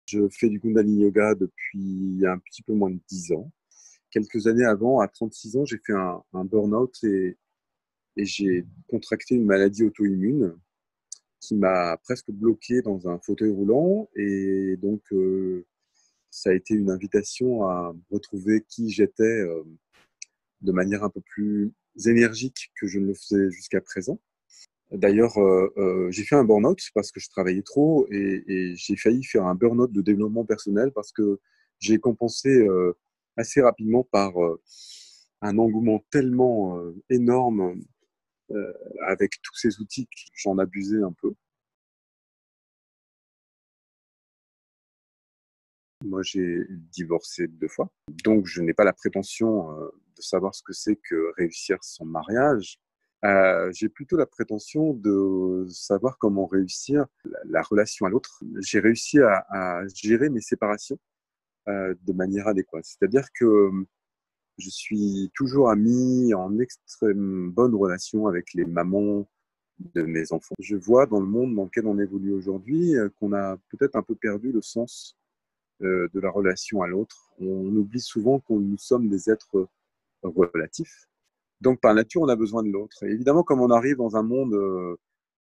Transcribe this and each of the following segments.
Je fais du Kundalini Yoga depuis un petit peu moins de 10 ans. Quelques années avant, à 36 ans, j'ai fait un burn-out et j'ai contracté une maladie auto-immune qui m'a presque bloqué dans un fauteuil roulant. Et donc, ça a été une invitation à retrouver qui j'étais de manière un peu plus énergique que je ne le faisais jusqu'à présent. D'ailleurs, j'ai fait un burn-out parce que je travaillais trop et j'ai failli faire un burn-out de développement personnel parce que j'ai compensé assez rapidement par un engouement tellement énorme euh, avec tous ces outils que j'en abusais un peu. Moi, j'ai divorcé 2 fois, donc je n'ai pas la prétention de savoir ce que c'est que réussir son mariage. J'ai plutôt la prétention de savoir comment réussir la relation à l'autre. J'ai réussi à gérer mes séparations de manière adéquate. C'est-à-dire que je suis toujours ami en extrême bonne relation avec les mamans de mes enfants. Je vois dans le monde dans lequel on évolue aujourd'hui qu'on a peut-être un peu perdu le sens de la relation à l'autre. On oublie souvent que nous sommes des êtres relatifs. Donc, par nature, on a besoin de l'autre. Et évidemment, comme on arrive dans un monde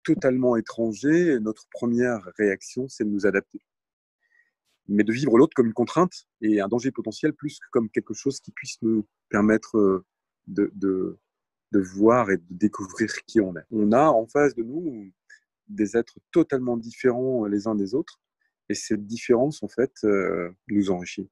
totalement étranger, notre première réaction, c'est de nous adapter. Mais de vivre l'autre comme une contrainte et un danger potentiel plus que comme quelque chose qui puisse nous permettre de, de, de voir et de découvrir qui on est. On a en face de nous des êtres totalement différents les uns des autres. Et cette différence, en fait, nous enrichit.